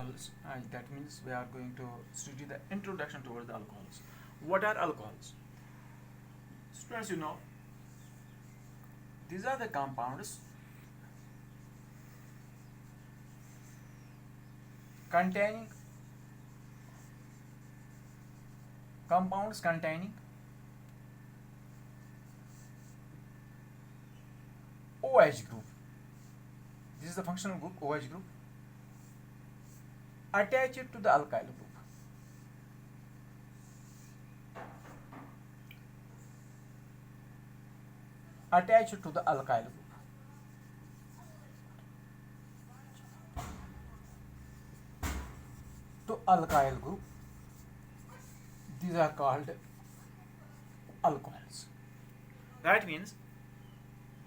alcohols. That means we are going to study the introduction towards the alcohols. What are alcohols? Students, these are the compounds containing OH group. This is the functional group, OH group, attached to the alkyl group. Attached to the alkyl group. To alkyl group, these are called alcohols. That means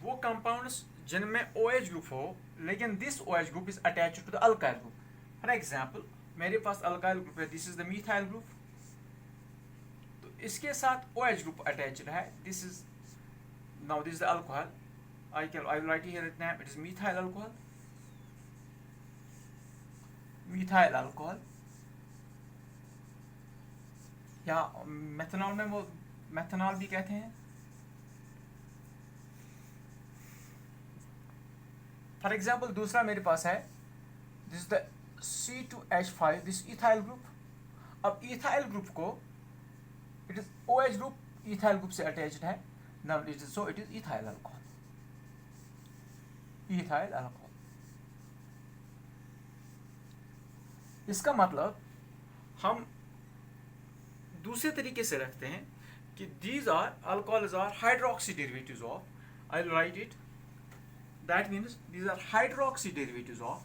वो compounds जिनमें OH group हो लेकिन this OH group is attached to the alkyl group. For example मेरे पास alkyl group है, this is the methyl group, तो इसके साथ OH ग्रुप अटैच्ड है. This is now this is the alcohol. I will write here it name. It is methyl alcohol. Methyl alcohol या methanol में वो मेथनॉल भी कहते हैं. फॉर एग्जाम्पल दूसरा मेरे पास है, this is the C2H5, this ethyl group. अब इथाइल ग्रुप को it is OH group ethyl group से अटैच्ड है. Now it is so it is ethyl alcohol. Ethyl alcohol. इसका मतलब हम दूसरे तरीके से रखते हैं कि these are alcohols are hydroxy derivatives of, I will write it. That means these are hydroxy derivatives of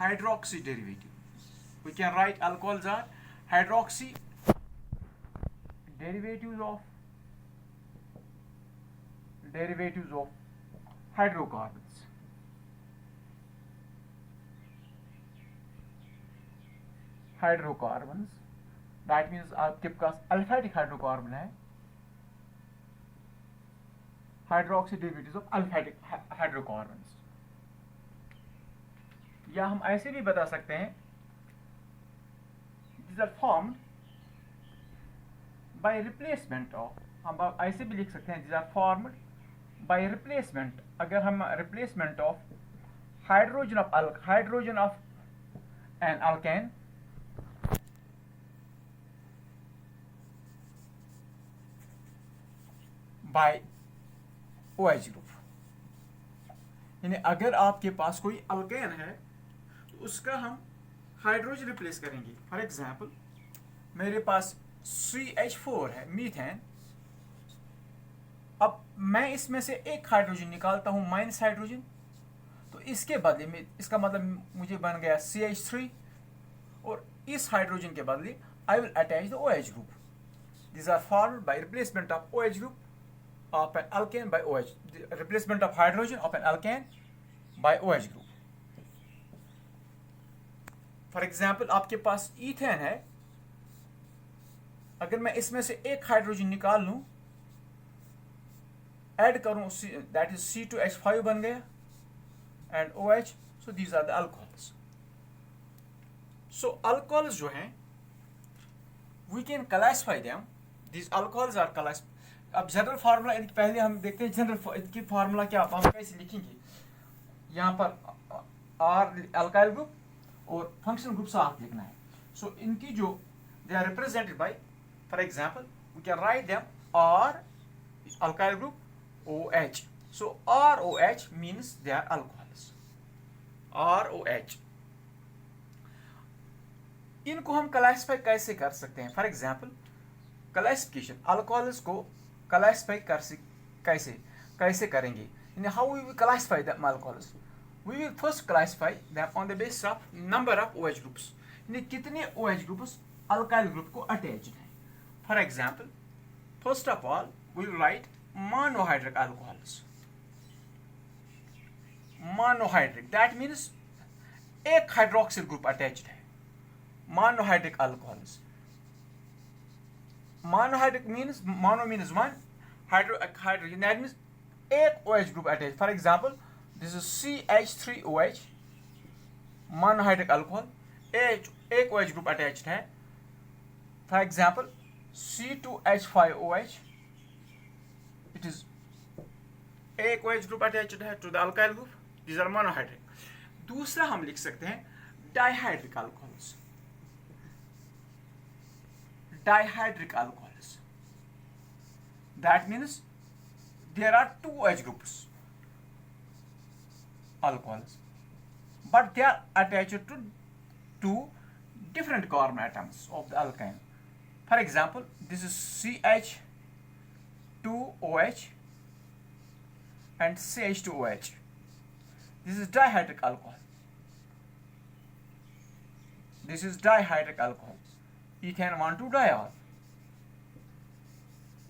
hydroxy derivative. We can write alcohols are hydroxy derivatives of hydrocarbons. Hydrocarbons. That means आपके पास aliphatic hydrocarbon है. Hydroxy derivatives of aliphatic hydrocarbons. या हम ऐसे भी बता सकते हैं, these are formed by replacement of. हम ऐसे भी लिख सकते हैं, these are formed by replacement. अगर हम replacement of hydrogen of an alkane by OH group. यानी अगर आपके पास कोई अल्केन है तो उसका हम हाइड्रोजन रिप्लेस करेंगे. फॉर एग्जांपल मेरे पास CH4 है, मीथेन. अब मैं इसमें से एक हाइड्रोजन निकालता हूं, माइनस हाइड्रोजन, तो इसके बदले में इसका मतलब मुझे बन गया CH3, और इस हाइड्रोजन के बदले I will attach the OH group. These are formed by replacement of OH group of an alkane by OH. The replacement of hydrogen of an alkane by OH group. For example, आपके पास ethane है. अगर मैं इसमें से एक hydrogen निकाल लूं, add करूं, that is C2H5 बन गया and OH. So these are the alcohols. So alcohols जो हैं, we can classify them. These alcohols are classified. अब जनरल फार्मूला पहले हम देखते हैं, जनरल इनकी फार्मूला क्या हम कैसे लिखेंगे. यहाँ पर आर अल्काइल ग्रुप और फंक्शनल ग्रुप साथ लिखना है. सो इनकी जो they are represented by, for example we can write them R alkyl group OH. So ROH means they are alcohols. ROH. इनको हम क्लासिफाई कैसे कर सकते हैं? फॉर एग्जांपल क्लासिफिकेशन, अल्कोहल्स को क्लासिफाई कैसे करेंगे? How we will classify the alcohols? We will first classify them on the basis of number of OH groups. कितने OH ग्रुप्स अल्काइल ग्रुप को अटैच्ड हैं. For example first of all we will write monohydric alcohols. Monohydric, that means एक hydroxyl group attached है. Monohydric alcohols. Monohydric means, mono means one, hydrogen, that means एक OH group attached. For example, this is CH3OH monohydric alcohol एक OH group attached है, for example C2H5OH, it is एक OH group attached है to the alkyl group, these are monohydric. दूसरा हम लिख सकते हैं dihydric alcohols, dihydric alcohols, that means there are two OH groups alcohols, but they are attached to two different carbon atoms of the alkyne. For example, this is CH2OH and CH2OH. This is dihydric alcohol. This is dihydric alcohol. Ethane 1,2-diol,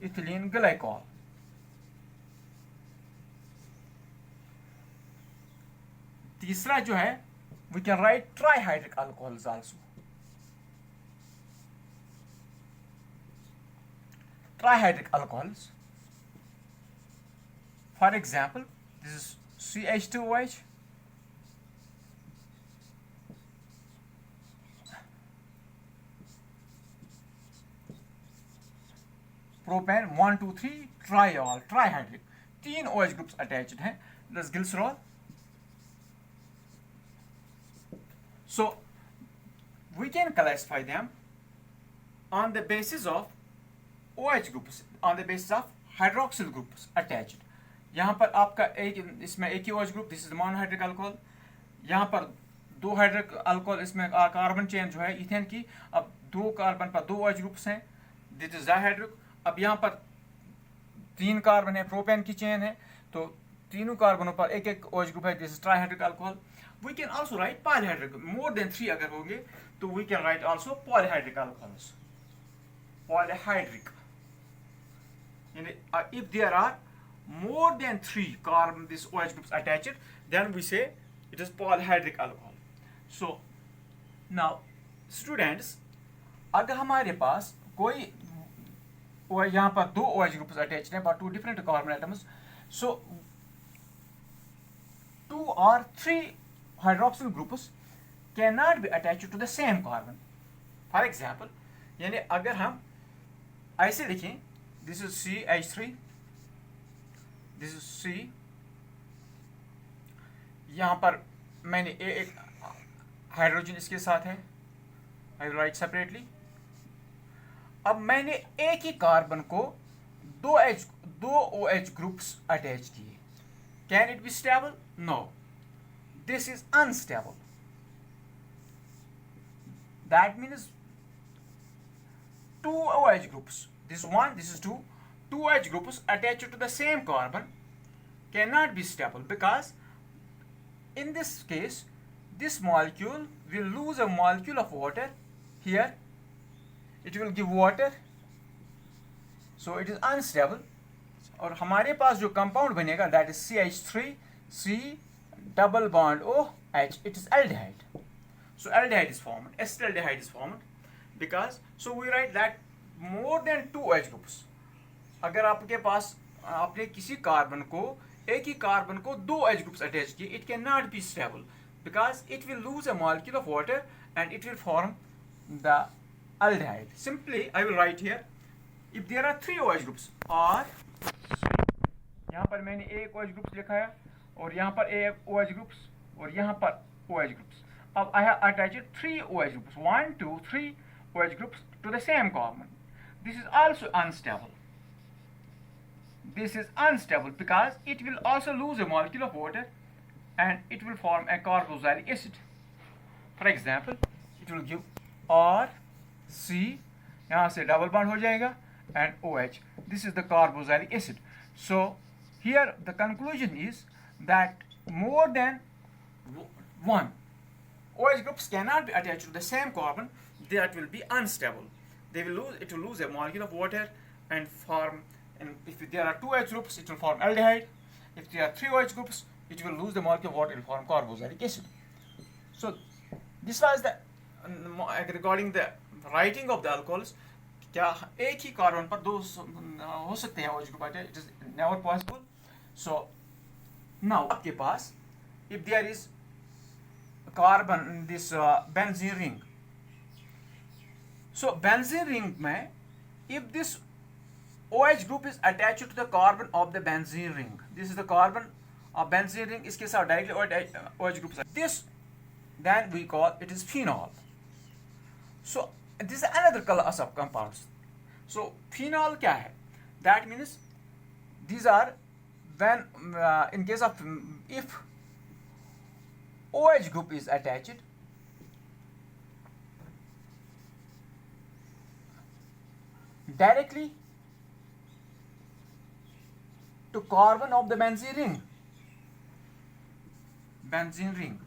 ethylene glycol. तीसरा जो है we can write trihydric alcohols also. Trihydric alcohols, for example, this is CH2OH, propane 1,2,3-triol, trihydric, 3 OH groups attached हैं, this glycerol. So we can classify them on the basis of OH groups, on the basis of hydroxyl groups attached. यहाँ पर आपका एक इसमें एक ही OH group, this is monohydric alcohol, यहाँ पर दो हाइड्रिक अल्कोहल, इसमें कार्बन चेन जो है इथेन की, अब दो कार्बन पर दो OH ग्रुप्स हैं, दिस इज डाइहाइड्रिक। अब यहाँ पर 3 कार्बन है, प्रोपेन की चेन है, तो तीनों कार्बनों पर एक एक OH ग्रुप है, this is trihydric alcohol. We can also write polyhydric, more than 3 अगर होंगे तो we can write also polyhydric alcohols. Polyhydric, if there are more than 3 carbon this OH groups attached, then we say it is polyhydric alcohol. So now students, अगर हमारे पास कोई यहाँ पर दो OH groups attached हैं but 2 different carbon atoms, so 2 or 3 hydroxyl groups cannot be attached to the same carbon. For example, यानी अगर हम ऐसे लिखें, this is CH3, this is C, यहाँ पर मैंने एक हाइड्रोजन इसके साथ है, I will write separately. अब मैंने एक ही कार्बन को दो OH ग्रुप्स अटैच किए, can it be stable? No. This is unstable. That means 2 OH groups, this is 1, this is 2, 2 OH groups attached to the same carbon cannot be stable, because in this case this molecule will lose a molecule of water here, it will give water, so it is unstable. और हमारे पास जो compound बनेगा that is CH3C double bond OH, it is aldehyde. So aldehyde is formed, acetaldehyde is formed, because so we write that more than 2 OH groups. अगर आपके पास आपने किसी carbon को एक ही कार्बन को दो OH groups अटैच किए, it cannot be stable because it will lose a molecule of water and it will form the aldehyde. Simply I will write here, if there are 3 OH groups, or यहाँ पर मैंने एक OH groups लिखा है और यहाँ पर एक OH groups और यहाँ पर OH groups. अब I have attached 3 OH groups, 1, 2, 3 OH groups to the same carbon. This is also unstable. This is unstable because it will also lose a molecule of water and it will form a carboxylic acid. For example, it will give RC, यहाँ से double bond हो जाएगा, and OH. This is the carboxylic acid. So here the conclusion is that more than 1 OH groups cannot be attached to the same carbon, that will be unstable. It will lose a molecule of water and form, and if there are 2 OH groups, it will form aldehyde. If there are 3 OH groups, it will lose the molecule of water and form carboxylic acid. So this was the regarding the writing of the alcohols. क्या एक ही carbon पर दो हो सकते हैं OH group? It is never possible. So now आपके पास if there is carbon, this benzene ring. So benzene ring mein, if this OH group is attached to the carbon of the benzene ring, this is the carbon of benzene ring, iske sath directly OH group is this, then we call it is phenol. So this is another class of compounds. So phenol kya hai? That means these are when in case of if OH group is attached, directly to carbon of the benzene ring. Benzene ring.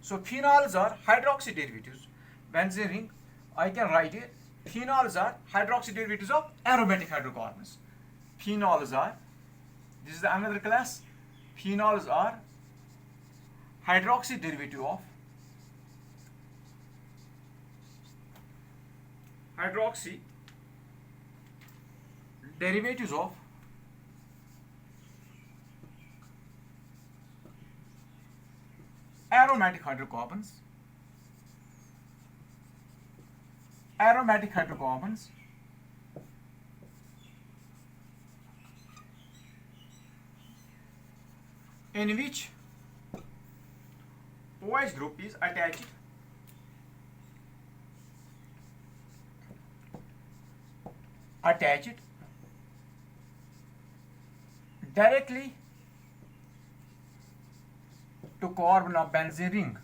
So phenols are hydroxy derivatives. Benzene ring, I can write it. Phenols are hydroxy derivatives of aromatic hydrocarbons. Phenols are, this is another class. Phenols are hydroxy derivative of aromatic hydrocarbons. In which OH group is attached directly to carbon of benzene ring.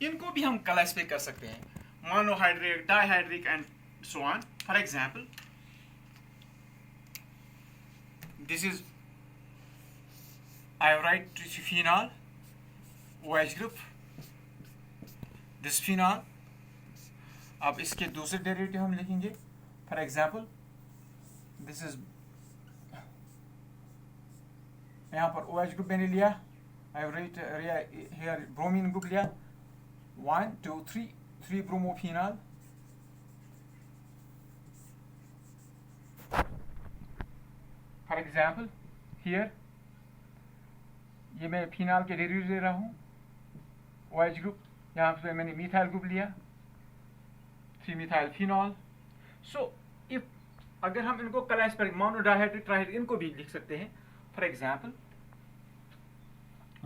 इनको भी हम classify कर सकते हैं, monohydric, dihydric and so on. For example, this is, I write phenol, OH group, this phenol. अब इसके दूसरे derivative हम लिखेंगे. फॉर एग्जाम्पल, दिस इज, यहाँ पर OH ग्रुप मैंने लिया, आई राइट हियर ब्रोमीन ग्रुप लिया, 1 2 3 ब्रोमोफिनॉल. फॉर एग्जाम्पल हियर ये मैं फिनॉल के डेरिवेटिव ले रहा हूँ, OH ग्रुप, यहाँ पे मैंने मिथाइल ग्रुप लिया, 3 मिथाइल फिनॉल. सो इफ अगर हम इनको क्लासिफाई मोनो, डाइहाइड्रिक, ट्राइहाइड्रिक, इनको भी लिख सकते हैं. For example,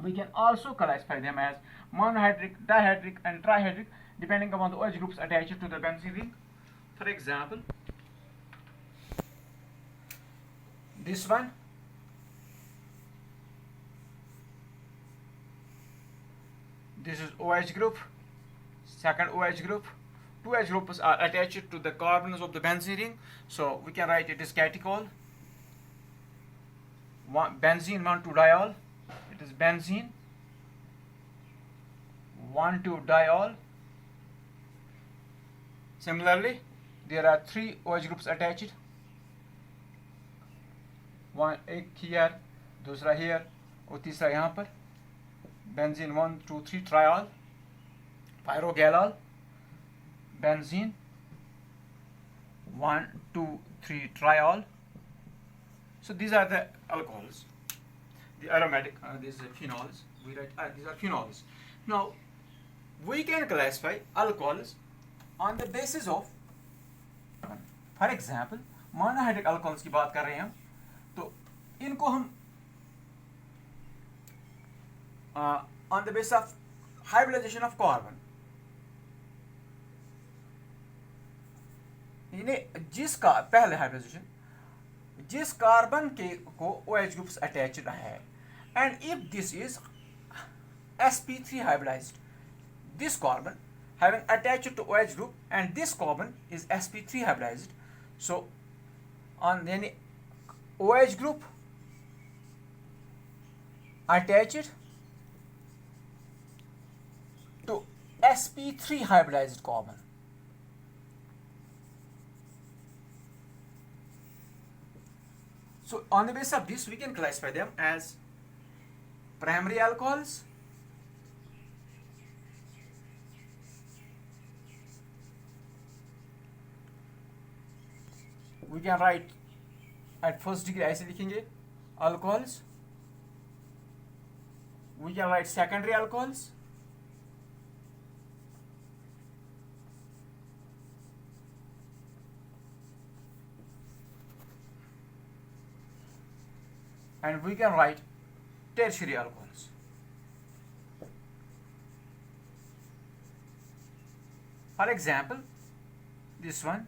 we can also classify them as monohydric, dihydric and trihydric depending upon the OH groups attached to the benzene ring. For example, this one, this is OH group, second OH group. Two OH groups are attached to the carbons of the benzene ring, so we can write it as catechol. Benzene 1,2-diol, it is benzene 1,2-diol. Similarly, there are 3 OH groups attached, one एक here, दूसरा here और तीसरा यहाँ पर. Benzene 1 2 3 triol, pyrogalol, benzene 1 2 3 triol. So these are the alcohols, the aromatic, these are phenols. We write these are phenols. Now we can classify alcohols on the basis of, for example, monohydric alcohols की बात कर रहे हैं हम, तो इनको हम on the basis of hybridization of carbon, इन्हें जिसका पहले हाइब्रिडाइजेशन, जिस कार्बन के को OH ग्रुप्स अटैच्ड है, and if this is sp3 hybridized, this carbon having attached to OH group and this carbon is sp3 hybridized, so on any OH group attached to sp3 hybridized carbon, so on the basis of this we can classify them as primary alcohols, we can write at first degree ऐसे लिखेंगे, alcohols. We can write secondary alcohols. And we can write tertiary alcohols. For example, this one,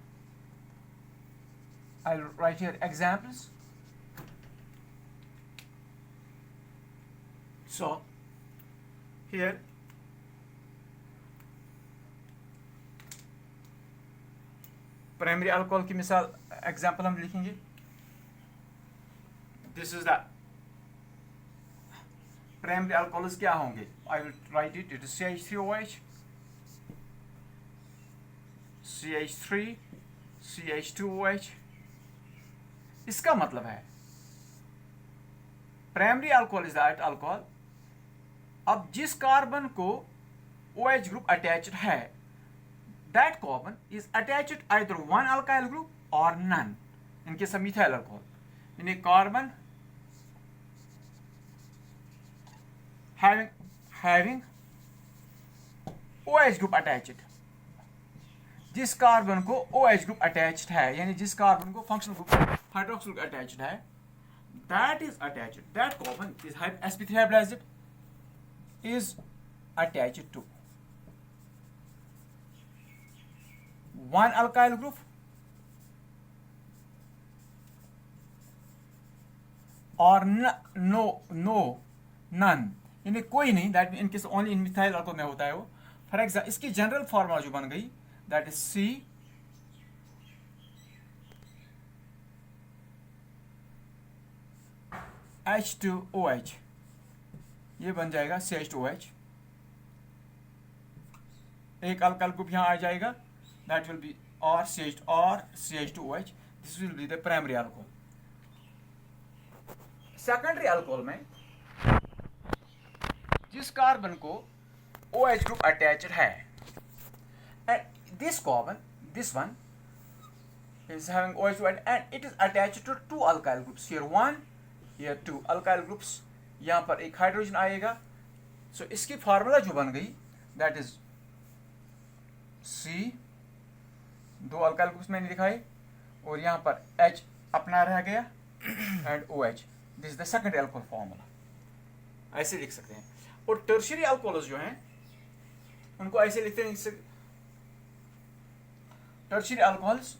I'll write here examples. So here primary alcohol की मिसाल example हम लिखेंगे. This is the primary alcohols क्या होंगे. आई will write it. It is CH3OH, CH3, CH2OH. इसका मतलब है primary alcohol is that alcohol, अब जिस कार्बन को OH ग्रुप अटैच्ड है, that carbon is attached either one alkyl group or none. In case of methyl alcohol, in a carbon having OH group attached, जिस carbon को OH group attached है, यानी जिस carbon को functional group hydroxyl group attached है, that is attached, that carbon is sp3 hybridized, is attached to one alkyl group or none. यानी कोई नहीं. That in case only in methyl alcohol में होता है वो. फॉर एग्जाम्पल इसकी जनरल फॉर्मूला जो बन गई, दैट इज CH2OH. ये बन जाएगा CH2OH. एक अल्काइल ग्रुप यहां आ जाएगा, that will be CH2OH. this will be the primary alcohol. secondary alcohol में जिस कार्बन को OH group attached है, and this carbon, this one is having OH group and it is attached to two alkyl groups. here one, here two alkyl groups. यहाँ पर एक hydrogen आएगा. so इसकी formula जो बन गई, that is C, दो अल्काइल ग्रुप्स मैंने दिखाए, और यहाँ पर H अपना रह गया and OH. This is the second alcohol formula. ऐसे लिख सकते हैं. और टर्शियरी अल्कोहल्स जो हैं उनको ऐसे लिखते हैं. Tertiary alcohols,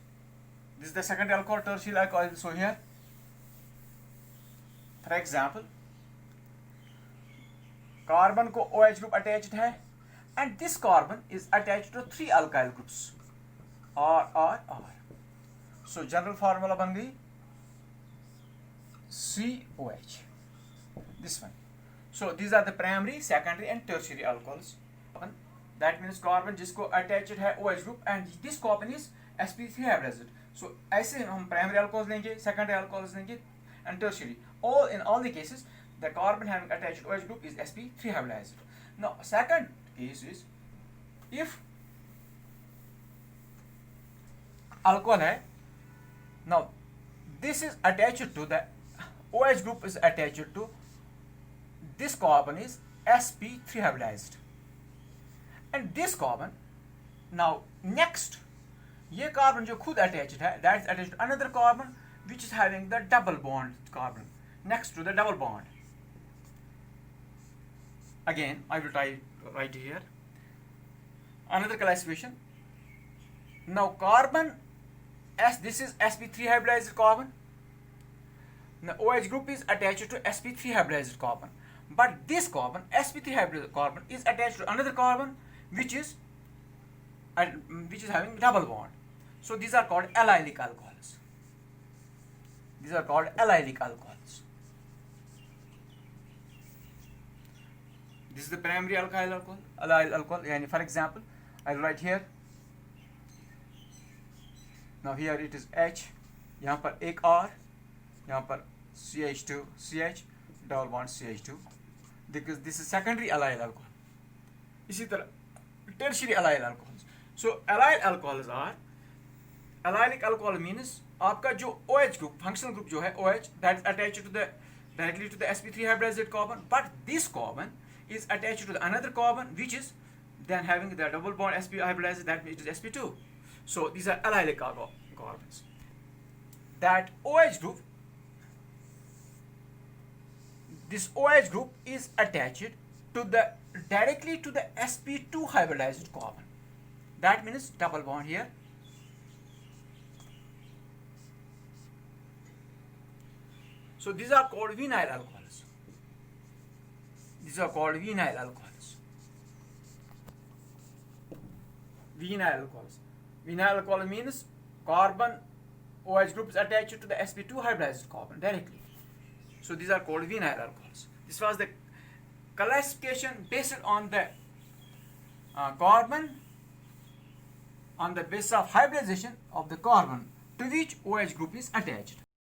this is the second alcohol tertiary alcohol. So here for example carbon को OH ग्रुप अटैच्ड है and this carbon is attached to three alkyl groups R. so general formula बन गई COH, this one. so these are the primary, secondary and tertiary alcohols. that means carbon जिसको attached है OH group and this carbon is sp3 hybridized. so ऐसे हम primary alcohols लेंगे, secondary alcohols लेंगे and tertiary. in all the cases the carbon having attached OH group is sp3 hybridized. now second case is if alcohol है, now this is attached to the OH group is attached to this carbon is sp3 hybridized and this carbon. now next ये carbon जो खुद attached है, that is attached to another carbon which is having the double bond carbon next to the double bond. again I will try right here another classification. now carbon this is sp3 hybridized carbon. now OH group is attached to sp3 hybridized carbon, but this carbon sp3 hybridized carbon is attached to another carbon which is having double bond. so these are called allylic alcohols. This is the primary alkyl alcohol. And for example, I'll write here. Now here it is H. यहाँ पर एक R. यहाँ पर CH2, CH, double bond CH2. Because this is secondary allyl alcohol. इसी तरह tertiary allyl alcohols. So allyl alcohols are, allylic alcohol means आपका जो OH group, functional group जो है OH, that is attached to the directly to the sp3 hybridized carbon, but this carbon is attached to the another carbon which is then having the double bond sp hybridized, that means it is sp2. So these are allylic carbons. That OH group, this OH group is attached to the directly to the sp2 hybridized carbon. That means double bond here. So these are called vinyl alcohols. These are called vinyl alcohols. Vinyl alcohols. Vinyl alcohol means carbon OH group is attached to the sp2 hybridized carbon directly. So these are called vinyl alcohols. This was the classification based on the carbon, on the basis of hybridization of the carbon to which OH group is attached.